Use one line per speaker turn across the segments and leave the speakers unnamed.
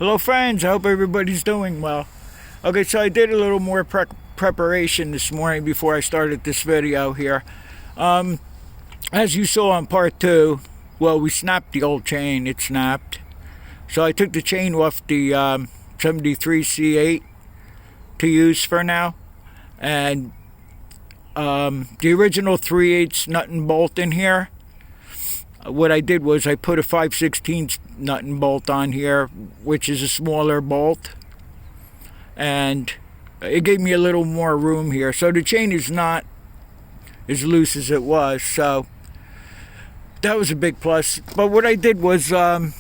Hello friends, I hope everybody's doing well. Okay, so I did a little more preparation this morning before I started this video here. As you saw on part 2, well, we snapped the old chain, it snapped. So I took the chain off the 73C8 to use for now. And the original 3/8 nut and bolt in here, what I did was I put a 5/16 nut and bolt on here, which is a smaller bolt, and it gave me a little more room here. So the chain is not as loose as it was, so that was a big plus. But what I did was I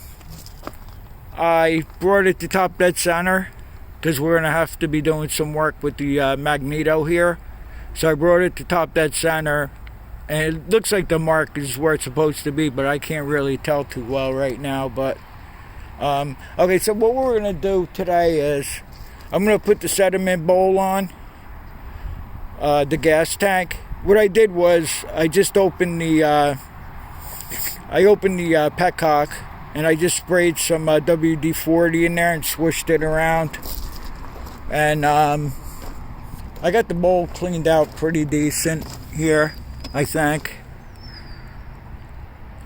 brought it to top dead center because we're going to have to be doing some work with the Magneto here. So I brought it to top dead center, and it looks like the mark is where it's supposed to be, but I can't really tell too well right now. But okay, so what we're going to do today is I'm going to put the sediment bowl on the gas tank. What I did was I just opened the petcock, and I just sprayed some WD-40 in there and swished it around, and I got the bowl cleaned out pretty decent here, I think.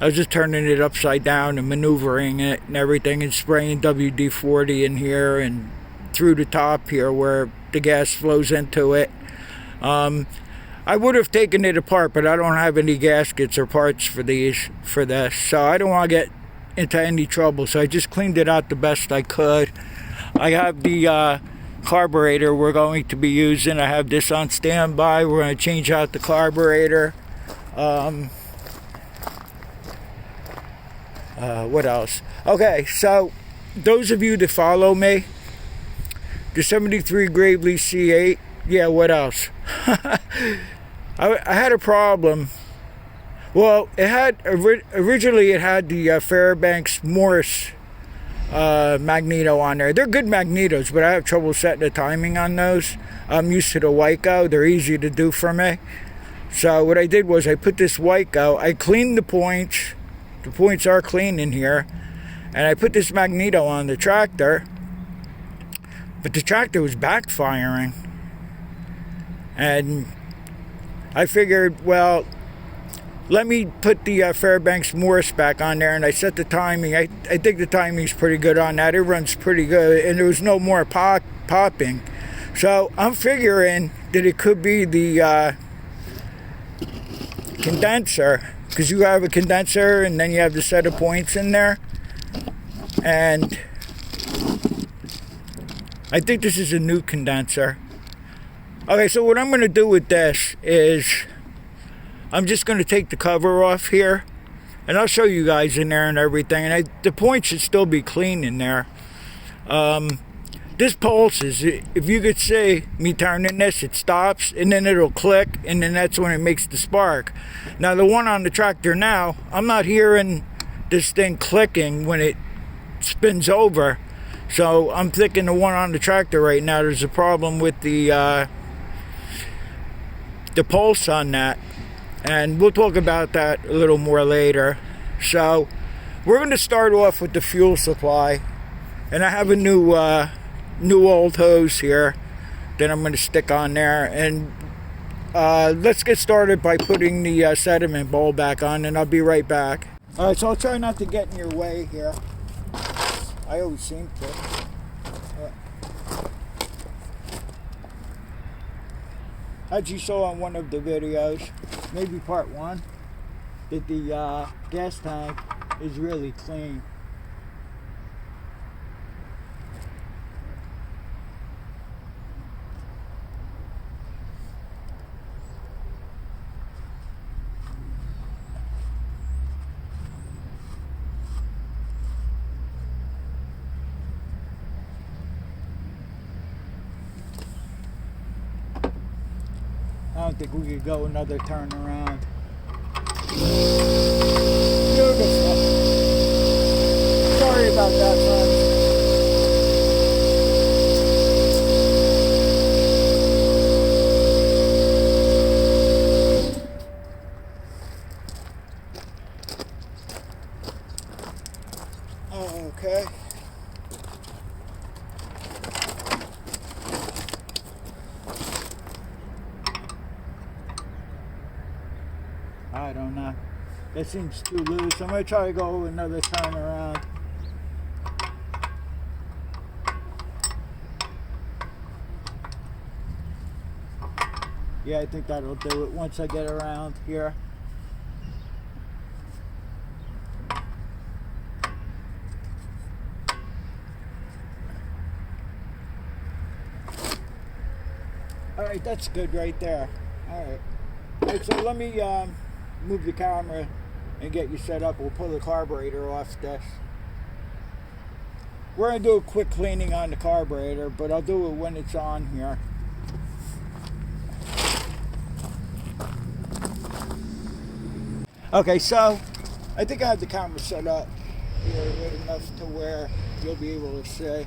I was just turning it upside down and maneuvering it and everything and spraying WD-40 in here and through the top here where the gas flows into it. I would have taken it apart, but I don't have any gaskets or parts for this, so I don't want to get into any trouble. So I just cleaned it out the best I could. I have the carburetor we're going to be using. I have this on standby. We're going to change out the carburetor. What else? Okay, so those of you that follow me, the 73 Gravely C8, yeah, what else? I had a problem. Well, it had originally it had the Fairbanks Morse Magneto on there. They're good magnetos, but I have trouble setting the timing on those. I'm used to the Wyco. They're easy to do for me. So what I did was I put this Wyco, I cleaned the points. The points are clean in here. And I put this Magneto on the tractor. But the tractor was backfiring. And I figured, well, let me put the Fairbanks Morse back on there, and I set the timing. I think the timing's pretty good on that. It runs pretty good, and there was no more popping. So I'm figuring that it could be the condenser, because you have a condenser and then you have the set of points in there. And I think this is a new condenser. Okay, so what I'm going to do with this is I'm just going to take the cover off here, and I'll show you guys in there and everything. And the point should still be clean in there. This pulses. If you could see me turning this, it stops, and then it'll click, and then that's when it makes the spark. Now, the one on the tractor now, I'm not hearing this thing clicking when it spins over. So I'm thinking the one on the tractor right now, there's a problem with the pulse on that. And we'll talk about that a little more later. So we're going to start off with the fuel supply, and I have a new old hose here that I'm going to stick on there. And let's get started by putting the sediment bowl back on, and I'll be right back. All right, so I'll try not to get in your way here. I always seem to. As you saw on one of the videos, maybe part 1, that the gas tank is really clean. I don't think we could go another turn around. Beautiful. Sorry about that, friends. Okay. I don't know. That seems too loose. I'm going to try to go another turn around. Yeah, I think that'll do it once I get around here. Alright, that's good right there. Alright. Alright, so let me move the camera and get you set up. We'll pull the carburetor off this. We're going to do a quick cleaning on the carburetor, but I'll do it when it's on here. Okay, so I think I have the camera set up here good enough to where you'll be able to see.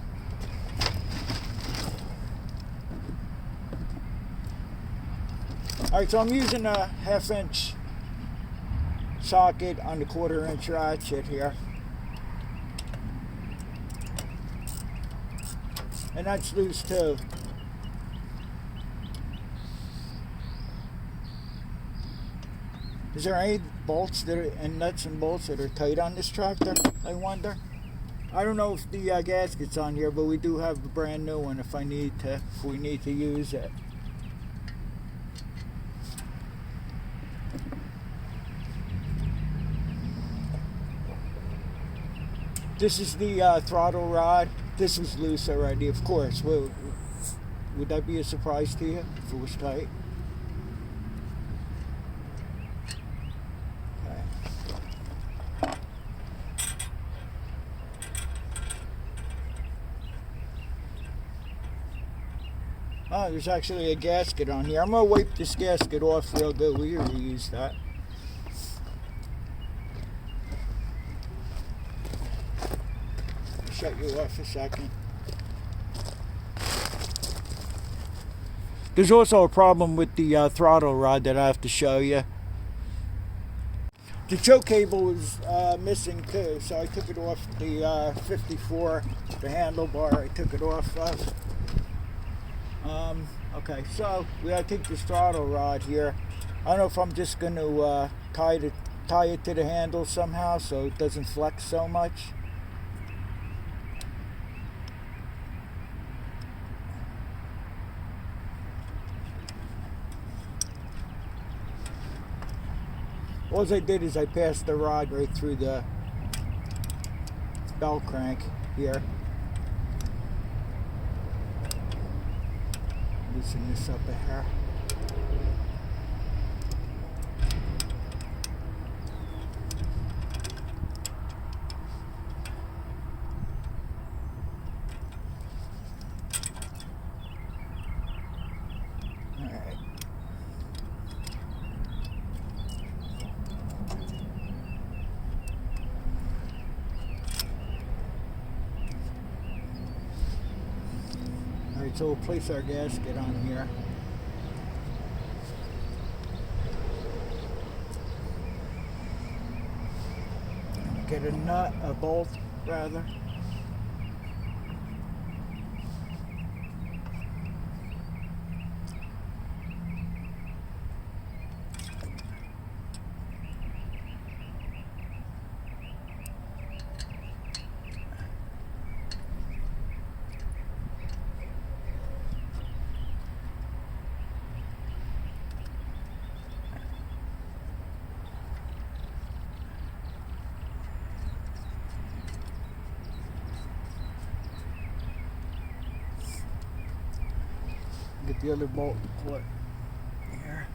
Alright, so I'm using a 1/2" socket on the 1/4" ratchet here. And that's loose too. Is there any bolts that are, and nuts and bolts that are tight on this tractor, I wonder? I don't know if the gasket's on here, but we do have a brand new one if we need to use it. This is the throttle rod. This was loose already, of course. Would that be a surprise to you if it was tight? Okay. Oh, there's actually a gasket on here. I'm going to wipe this gasket off real good. We already used that. Shut you off a second. There's also a problem with the throttle rod that I have to show you. The choke cable is missing too, so I took it off the 54, the handlebar. I took it off of. Okay, so we gotta take this throttle rod here. I don't know if I'm just going to tie it to the handle somehow so it doesn't flex so much. All I did is I passed the rod right through the bell crank here. Loosen this up a hair. Alright, so we'll place our gasket on here. Get a nut, a bolt rather. Get the other bolt to put here.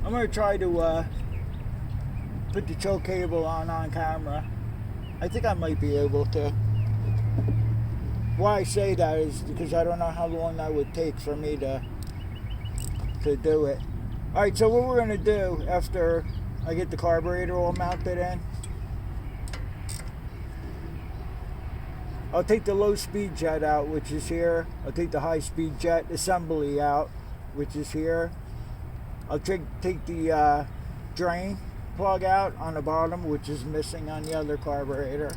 I'm going to try to put the choke cable on camera. I think I might be able to. Why I say that is because I don't know how long that would take for me to do it. Alright, so what we're going to do after I get the carburetor all mounted in I'll take the low speed jet out, which is here. I'll take the high speed jet assembly out, which is here. I'll take the drain plug out on the bottom, which is missing on the other carburetor.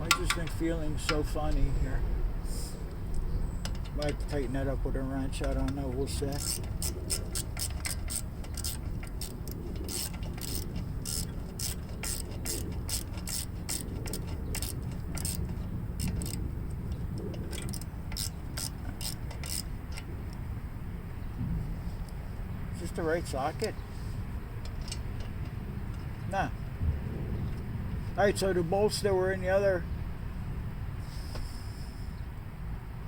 I just been feeling so funny here. Might have to tighten that up with a wrench. I don't know. We'll see. Is this the right socket? Nah. Alright, so the bolts that were in the other,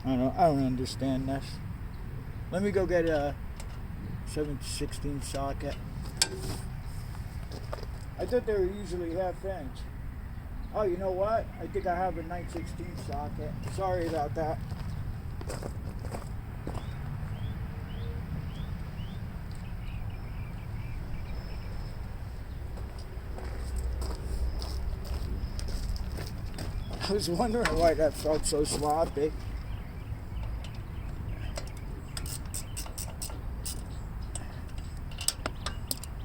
I don't understand this. Let me go get a 7/16 socket. I thought they were usually half inch. Oh, you know what? I think I have a 9/16 socket. Sorry about that. I was wondering why that felt so sloppy.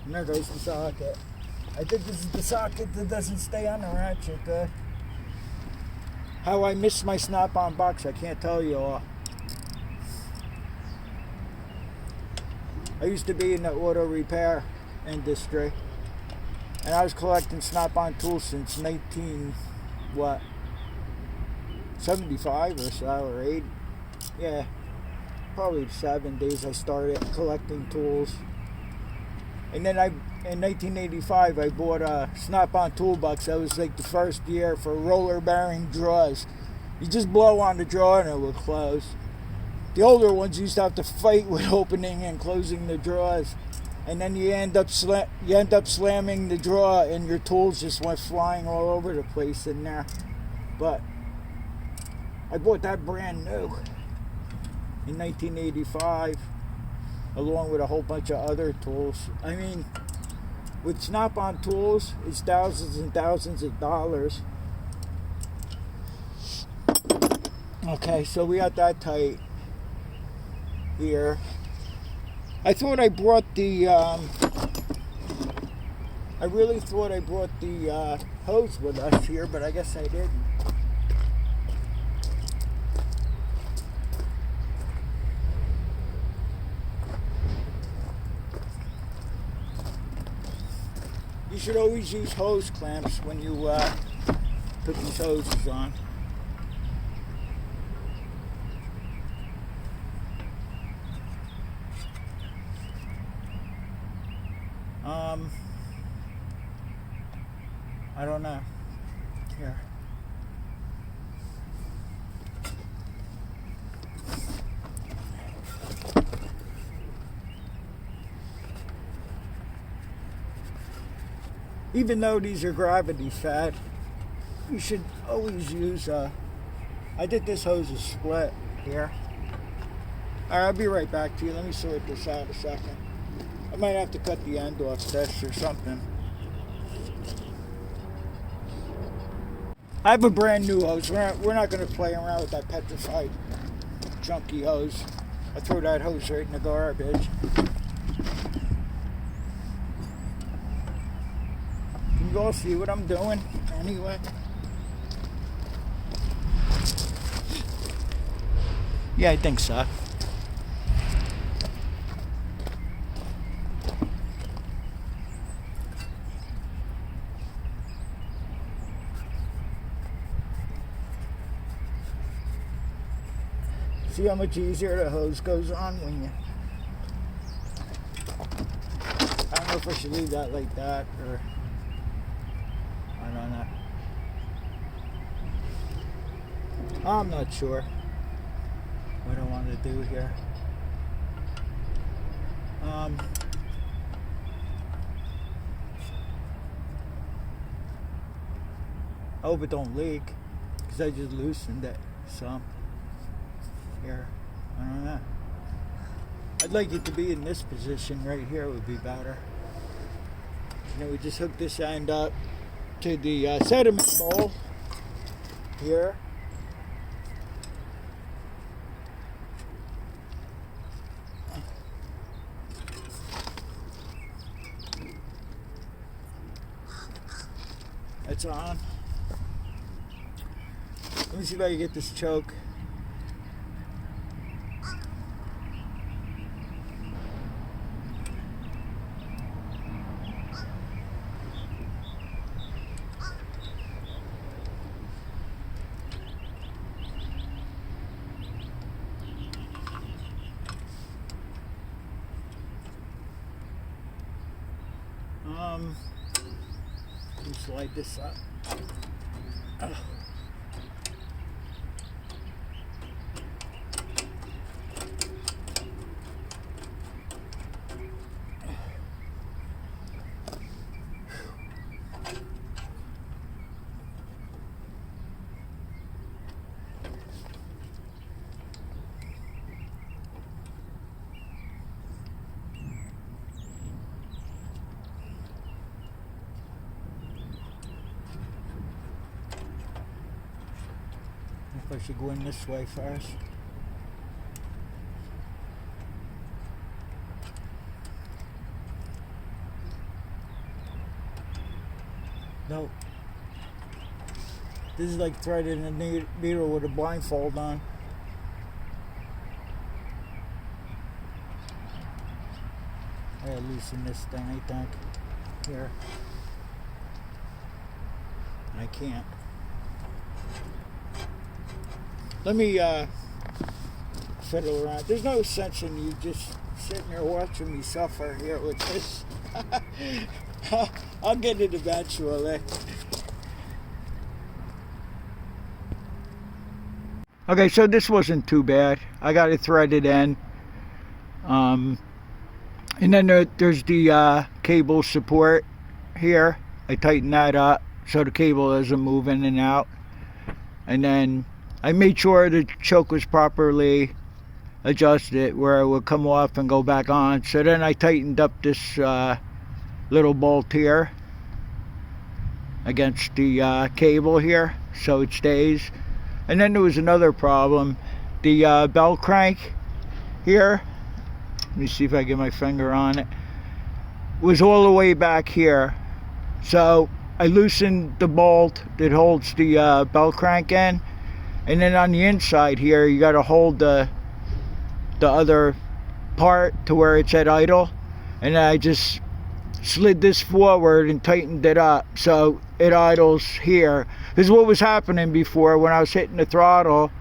And there goes the socket. I think this is the socket that doesn't stay on the ratchet good. How I missed my snap-on box, I can't tell you all. I used to be in the auto repair industry, and I was collecting snap-on tools since 75 or so, or 8. Yeah, probably the 70s I started collecting tools. And then in 1985, I bought a snap-on toolbox. That was like the first year for roller bearing drawers. You just blow on the drawer and it will close. The older ones used to have to fight with opening and closing the drawers. And then you end up slamming the drawer and your tools just went flying all over the place in there. But I bought that brand new in 1985, along with a whole bunch of other tools. I mean, with snap-on tools, it's thousands and thousands of dollars. Okay, so we got that tight here. I thought I brought the, I really thought I brought the hose with us here, but I guess I didn't. You should always use hose clamps when you put these hoses on. I don't know. Here. Even though these are gravity fed, you should always use I think this hose is split here. Alright, I'll be right back to you. Let me sort this out a second. I might have to cut the end off this or something. I have a brand new hose. We're not going to play around with that petrified junky hose. I throw that hose right in the garbage. Can you all see what I'm doing anyway? Yeah, I think so. See how much easier the hose goes on when you... I don't know if I should leave that like that or... I don't know. I'm not sure what I want to do here. I hope it don't leak because I just loosened it some. Here. I'd like it to be in this position right here would be better. And then we just hook this end up to the sediment bowl here. It's on. Let me see if I can get this choke. Let me slide this up. Oh. I should go in this way first. No. This is like threading a needle with a blindfold on. I gotta loosen this thing, I think. Here. I can't. Let me fiddle around. There's no sense in you just sitting there watching me suffer here with this. I'll get it eventually. Okay, so this wasn't too bad. I got it threaded in. And then there's the cable support here. I tighten that up so the cable doesn't move in and out. And then I made sure the choke was properly adjusted where it would come off and go back on. So then I tightened up this little bolt here against the cable here so it stays. And then there was another problem. The bell crank here, let me see if I get my finger on it, was all the way back here. So I loosened the bolt that holds the bell crank in. And then on the inside here, you got to hold the other part to where it's at idle. And then I just slid this forward and tightened it up so it idles here. This is what was happening before when I was hitting the throttle.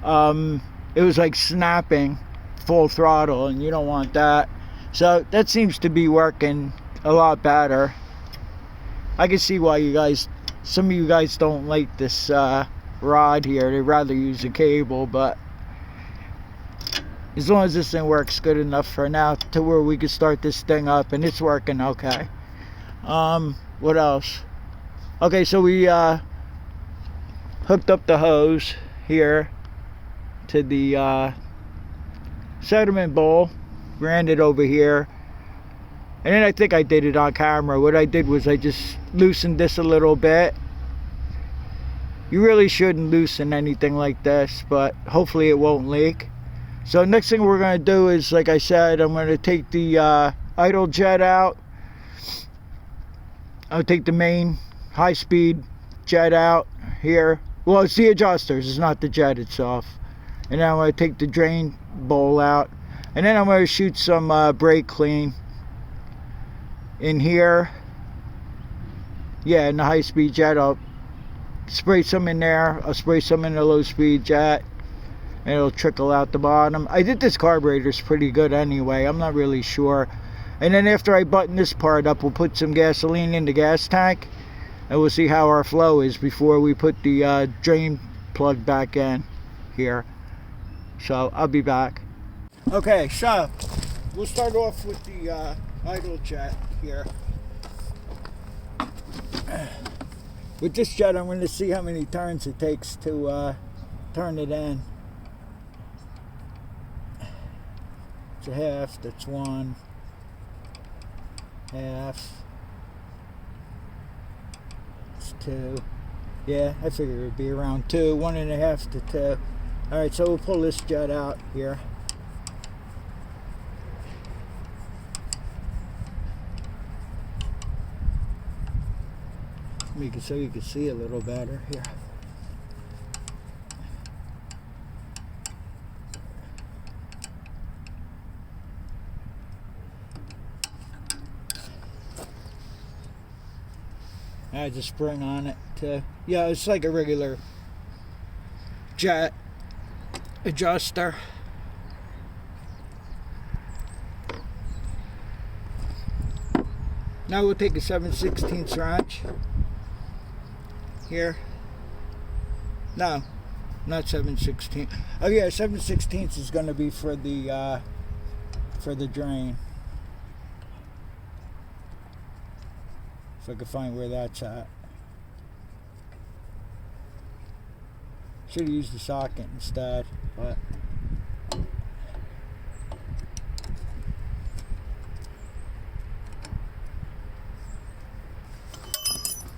It was like snapping full throttle, and you don't want that. So that seems to be working a lot better. I can see why some of you guys don't like this rod here. They'd rather use a cable, but as long as this thing works good enough for now to where we can start this thing up, and it's working okay. What else? Okay, so we hooked up the hose here to the sediment bowl, ran it over here, and then I think I did it on camera. What I did was I just loosened this a little bit. You really shouldn't loosen anything like this, but hopefully it won't leak. So next thing we're going to do is, like I said, I'm going to take the idle jet out. I'll take the main high-speed jet out here. Well, it's the adjusters, it's not the jet itself. And then I'm going to take the drain bowl out. And then I'm going to shoot some brake clean in here. Yeah, in the high-speed jet, I'll spray some in there. I'll spray some in the low-speed jet, and it'll trickle out the bottom. I think this carburetor's pretty good anyway. I'm not really sure. And then after I button this part up, we'll put some gasoline in the gas tank, and we'll see how our flow is before we put the drain plug back in here. So I'll be back. Okay, so we'll start off with the idle jet here. With this jet, I'm going to see how many turns it takes to turn it in. It's a half. That's 1 half. It's 2. Yeah, I figured it would be around 2, 1.5 to 2. Alright, so we'll pull this jet out here. Make it so you can see a little better here. I had a spring on it too. Yeah, it's like a regular jet adjuster. Now we'll take a 7/16 wrench here. No, not 7/16. Oh yeah, 7/16 is going to be for the drain. If I could find where that's at. Should have used the socket instead, but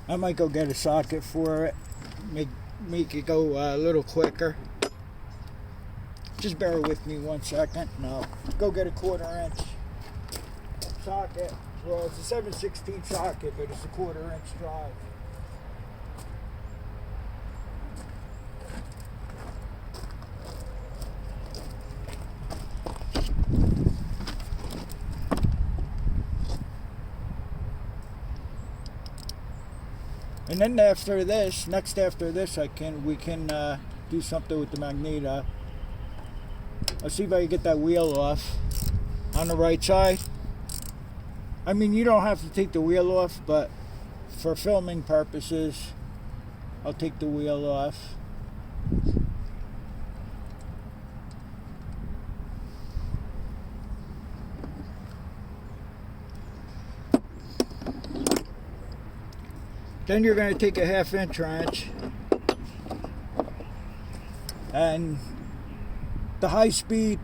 I might go get a socket for it. Make it go a little quicker. Just bear with me 1 second. No, go get a 1/4 inch socket. Well, it's a 7/16 socket, but it's a 1/4 inch drive. And then after this, after this, we can do something with the Magneto. I'll see if I can get that wheel off on the right side. I mean, you don't have to take the wheel off, but for filming purposes, I'll take the wheel off. Then you're going to take a 1/2 inch wrench and the high-speed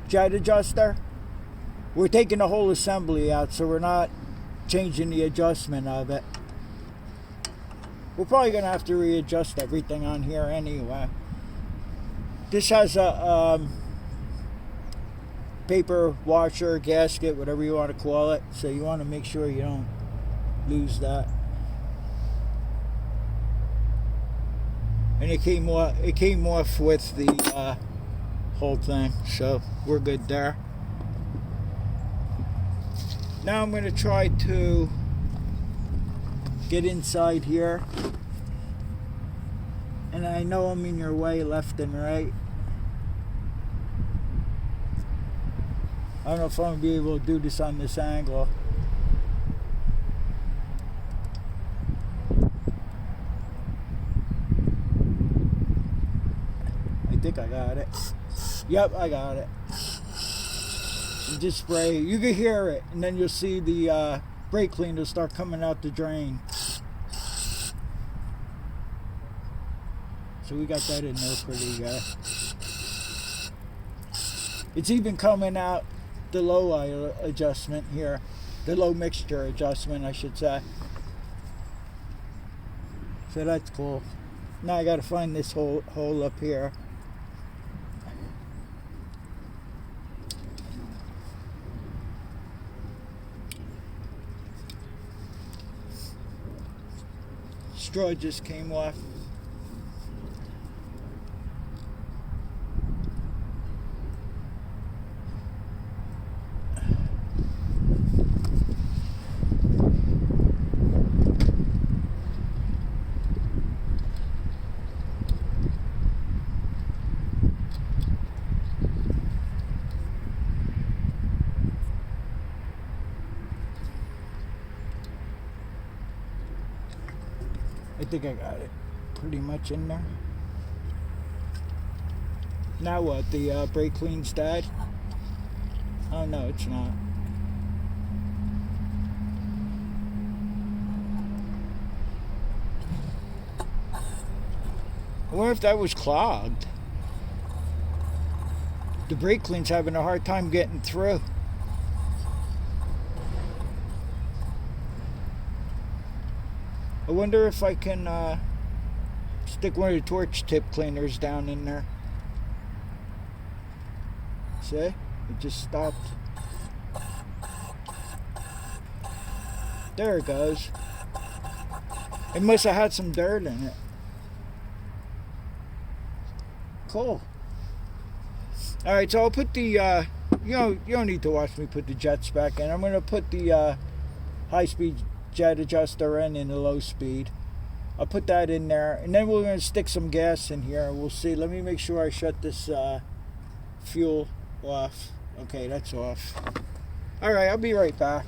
jet adjuster. We're taking the whole assembly out, so we're not changing the adjustment of it. We're probably going to have to readjust everything on here anyway. This has a paper washer, gasket, whatever you want to call it, so you want to make sure you don't lose that. And it came off with the whole thing, so we're good there. Now I'm going to try to get inside here, and I know I'm in your way left and right. I don't know if I'm going to be able to do this on this angle. I think I got it. Yep, I got it. And just spray. You can hear it, and then you'll see the brake cleaner start coming out the drain. So we got that in there pretty good. It's even coming out the low oil adjustment here. The low mixture adjustment, I should say. So that's cool. Now I gotta find this hole up here. Straw just came off. I think I got it pretty much in there. Now what? The brake clean's dead? Oh no, it's not. I wonder if that was clogged. the brake clean's having a hard time getting through. I wonder if I can stick one of the torch tip cleaners down in there. See? It just stopped. There it goes. It must have had some dirt in it. Cool. Alright, so I'll put the, you don't need to watch me put the jets back in. I'm going to put the high-speed jet adjuster in the low speed. I'll put that in there. And then we're going to stick some gas in here. We'll see. Let me make sure I shut this fuel off. Okay, that's off. Alright, I'll be right back.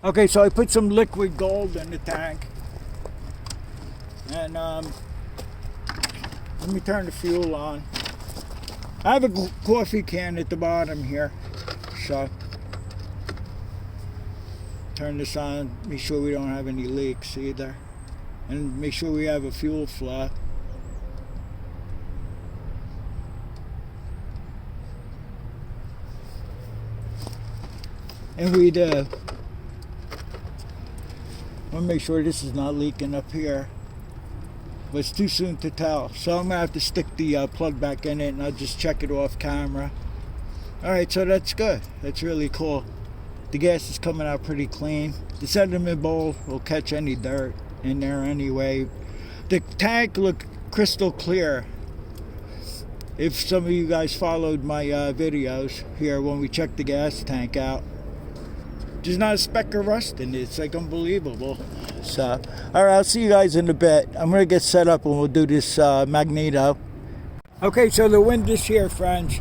Okay, so I put some liquid gold in the tank. And let me turn the fuel on. I have a coffee can at the bottom here. So turn this on, make sure we don't have any leaks either. And make sure we have a fuel flow. And we do. I want to make sure this is not leaking up here. But it's too soon to tell. So I'm going to have to stick the plug back in it and I'll just check it off camera. Alright, so that's good. That's really cool. The gas is coming out pretty clean. The sediment bowl will catch any dirt in there anyway. The tank looked crystal clear. If some of you guys followed my videos here when we checked the gas tank out. There's not a speck of rust in it. It's like unbelievable. So, alright, I'll see you guys in a bit. I'm going to get set up and we'll do this Magneto. Okay, so the wind is here, friends.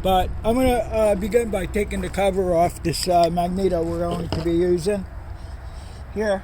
But I'm going to begin by taking the cover off this Magneto we're going to be using. Here.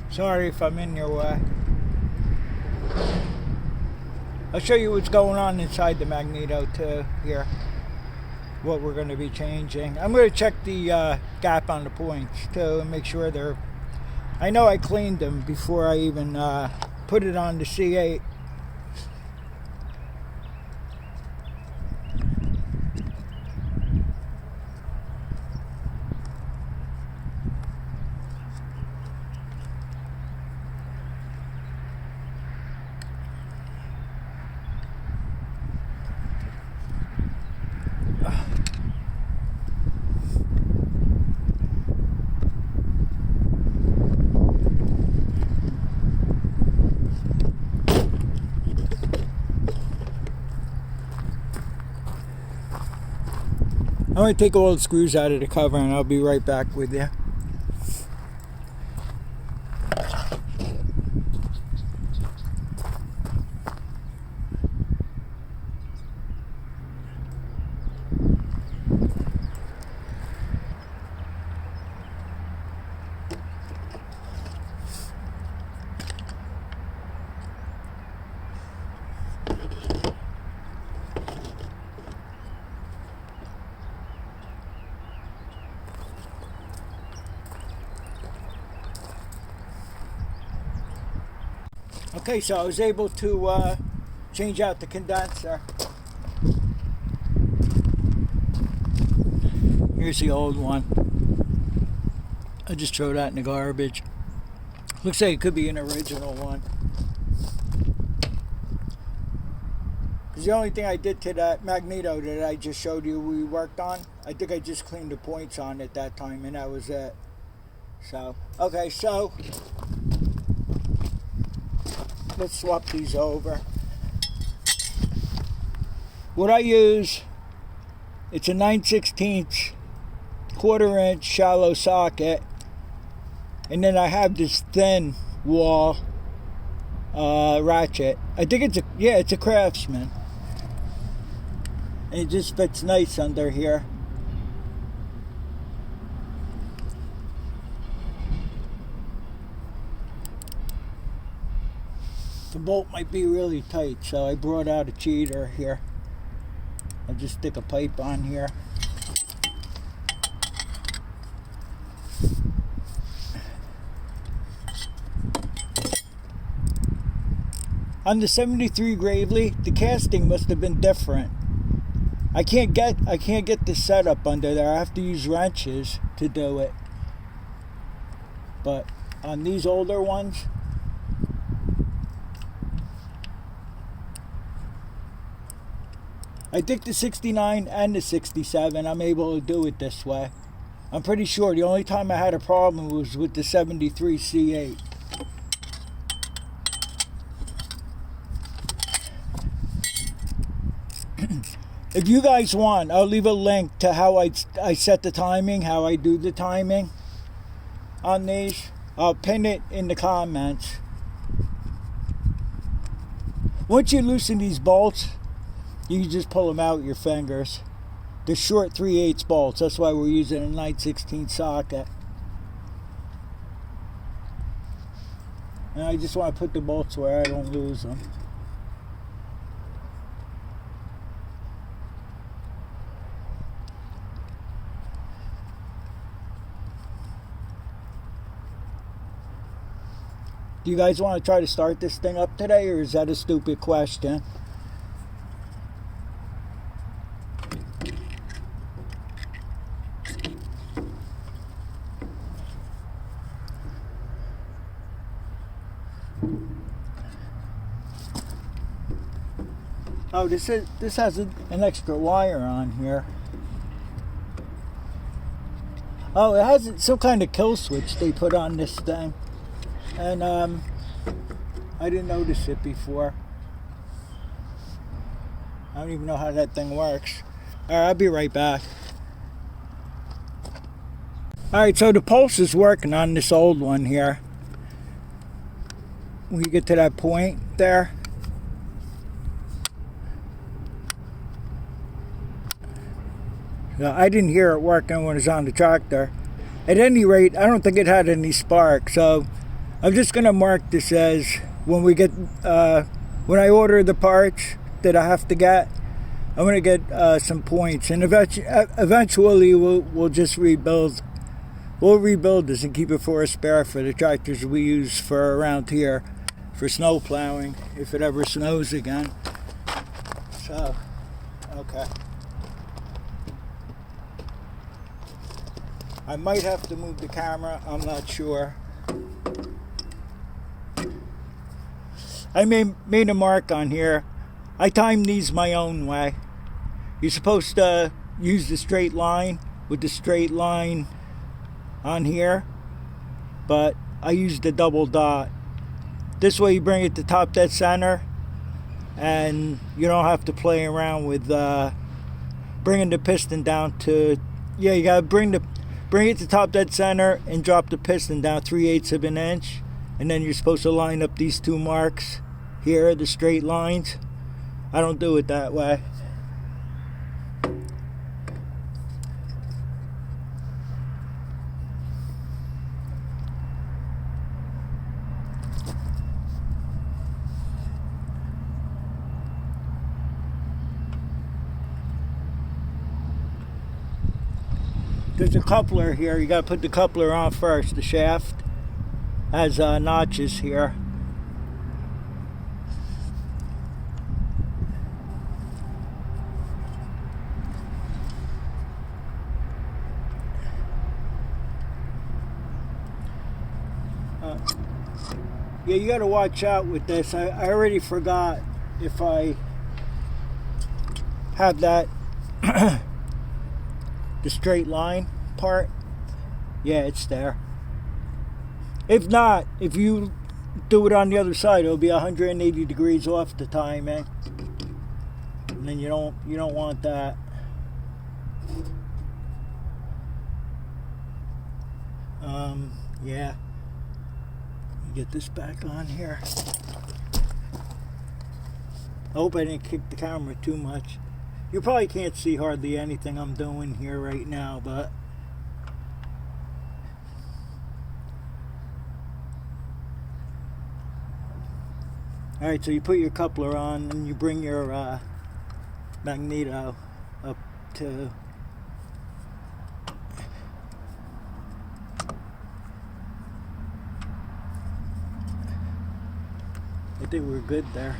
Sorry if I'm in your way. I'll show you what's going on inside the Magneto too here. What we're going to be changing. I'm going to check the gap on the points too and make sure they're... I know I cleaned them before I even put it on the C8. I'm going to take all the screws out of the cover and I'll be right back with you. Okay, so I was able to change out the condenser. Here's the old one. I just throw that in the garbage. Looks like it could be an original one. Because the only thing I did to that Magneto that I just showed you we worked on, I think I just cleaned the points on it that time and that was it. So, okay, so let's swap these over. What I use, it's a 9/16 1/4 inch shallow socket, and then I have this thin wall ratchet. I think it's a Craftsman, and it just fits nice under here. The bolt might be really tight, so I brought out a cheater here. I'll just stick a pipe on here. On the 73 Gravely, the casting must have been different. I can't get the setup under there. I have to use wrenches to do it. But on these older ones, I think the 69 and the 67, I'm able to do it this way. I'm pretty sure the only time I had a problem was with the 73 C8. If you guys want, I'll leave a link to how I set the timing, how I do the timing on these. I'll pin it in the comments. Once you loosen these bolts, you can just pull them out with your fingers. They're short 3/8 bolts. That's why we're using a 9/16 socket. And I just want to put the bolts where I don't lose them. Do you guys want to try to start this thing up today, or is that a stupid question? Oh, this has an extra wire on here. Oh, it has some kind of kill switch they put on this thing. And I didn't notice it before. I don't even know how that thing works. Alright, I'll be right back. Alright, so the pulse is working on this old one here. When you get to that point there. I didn't hear it working when it was on the tractor. At any rate, I don't think it had any spark, so I'm just going to mark this as when I order the parts that I have to get, I'm going to get some points, and eventually we'll just rebuild. We'll rebuild this and keep it for a spare for the tractors we use for around here for snow plowing if it ever snows again. So, okay. I might have to move the camera, I'm not sure. I made a mark on here. I timed these my own way. You're supposed to use the straight line with the straight line on here, but I used the double dot. This way you bring it to top dead center, and you don't have to play around with bringing the piston down to, yeah, you gotta bring it to top dead center and drop the piston down 3/8 of an inch, and then you're supposed to line up these two marks here, the straight lines. I don't do it that way. There's a coupler here. You got to put the coupler on first. The shaft has notches here. Yeah, you got to watch out with this. I already forgot if I have that the straight line part. Yeah, it's there. If not, if you do it on the other side, it'll be 180 degrees off the timing, and then you don't want that. Yeah. Get this back on here. I hope I didn't kick the camera too much. You probably can't see hardly anything I'm doing here right now, but alright, so you put your coupler on and you bring your Magneto up to I think we're good there.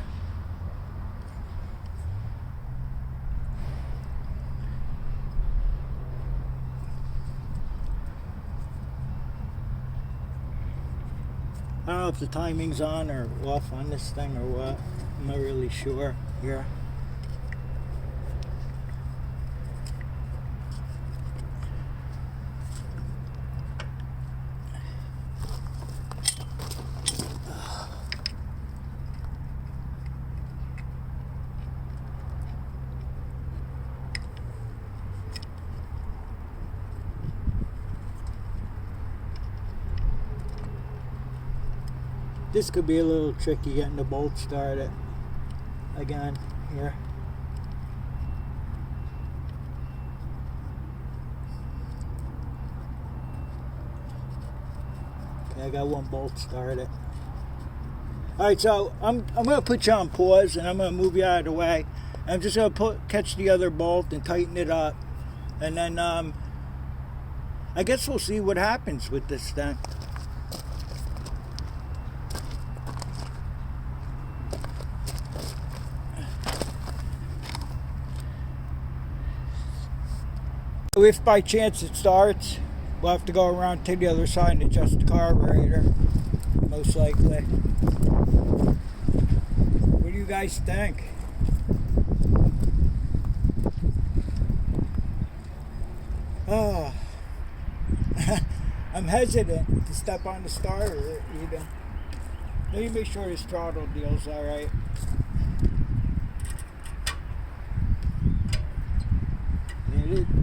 I don't know if the timing's on or off on this thing or what. I'm not really sure here. This could be a little tricky getting the bolt started again here. Okay, I got one bolt started. Alright, so I'm gonna put you on pause and I'm gonna move you out of the way. I'm just gonna catch the other bolt and tighten it up. And then I guess we'll see what happens with this thing. If by chance it starts, we'll have to go around to the other side and adjust the carburetor, most likely. What do you guys think? Oh, I'm hesitant to step on the starter even. Let me make sure this throttle deal's alright.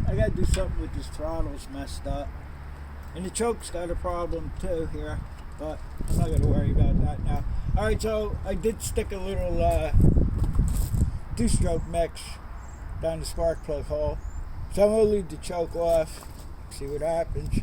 I gotta do something with this throttle's messed up. And the choke's got a problem too here, but I'm not gonna worry about that now. Alright, so I did stick a little two-stroke mix down the spark plug hole. So I'm gonna leave the choke off, see what happens.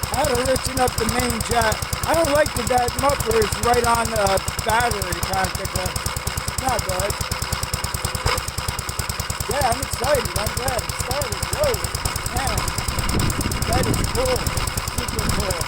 I had to loosen up the main jack. I don't like that muffler is right on the battery practically. Not good. Yeah, I'm excited. I'm glad it started. Whoa, man. That is cool. Super cool.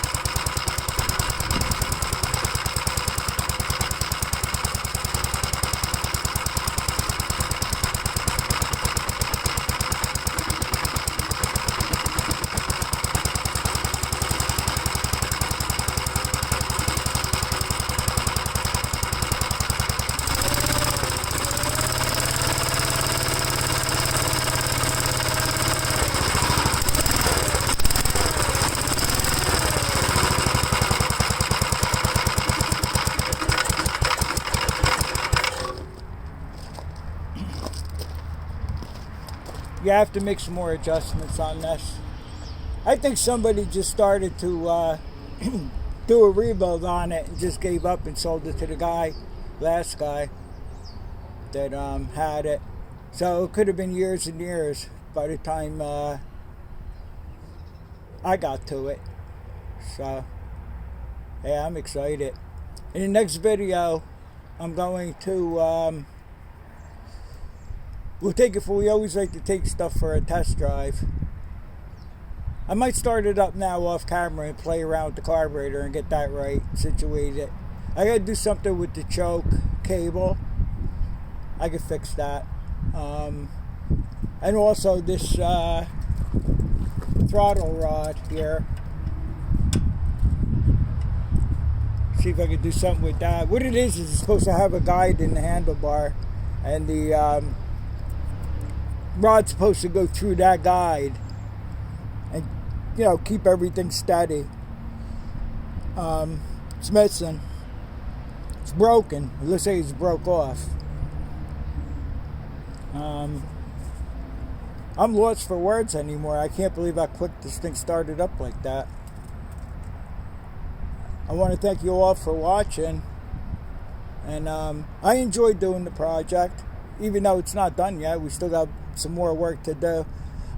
You have to make some more adjustments on this. I think somebody just started to do a rebuild on it and just gave up and sold it to the last guy that had it. So it could have been years and years by the time I got to it. So yeah, I'm excited. In the next video, I'm going to, we always like to take stuff for a test drive. I might start it up now off camera and play around with the carburetor and get that right, situated. I gotta do something with the choke cable. I can fix that. And also this throttle rod here. See if I can do something with that. What it is it's supposed to have a guide in the handlebar, and the rod's supposed to go through that guide and, you know, keep everything steady. It's missing. It's broken. It looks like it's broke off. I'm lost for words anymore. I can't believe how quick this thing started up like that. I want to thank you all for watching. And I enjoyed doing the project. Even though it's not done yet, we still got some more work to do.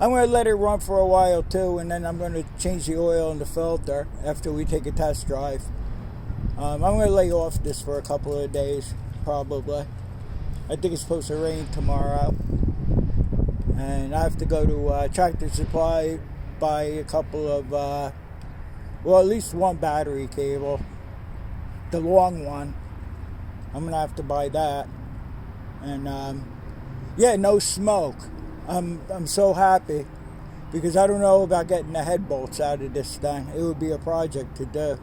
I'm going to let it run for a while too, and then I'm going to change the oil in the filter after we take a test drive. I'm going to lay off this for a couple of days, probably. I think it's supposed to rain tomorrow. And I have to go to Tractor Supply, buy a couple of, well, at least one battery cable. The long one. I'm going to have to buy that. And, yeah, no smoke. I'm so happy. Because I don't know about getting the head bolts out of this thing. It would be a project to do.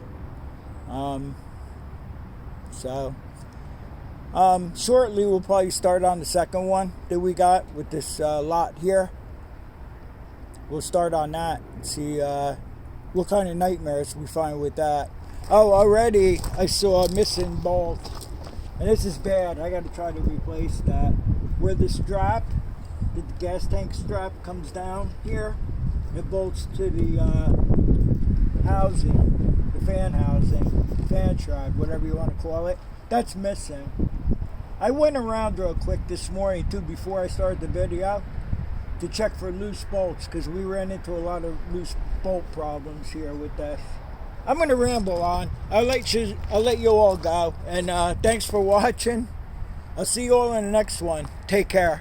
Shortly we'll probably start on the second one that we got with this lot here. We'll start on that and see what kind of nightmares we find with that. Oh, already I saw a missing bolt, and this is bad. I got to try to replace that. Where the strap, the gas tank strap comes down here, it bolts to the housing, the fan housing, fan shroud, whatever you want to call it. That's missing. I went around real quick this morning too before I started the video to check for loose bolts, because we ran into a lot of loose bolt problems here with this. I'm going to ramble on. I'll let you all go, and thanks for watching. I'll see you all in the next one. Take care.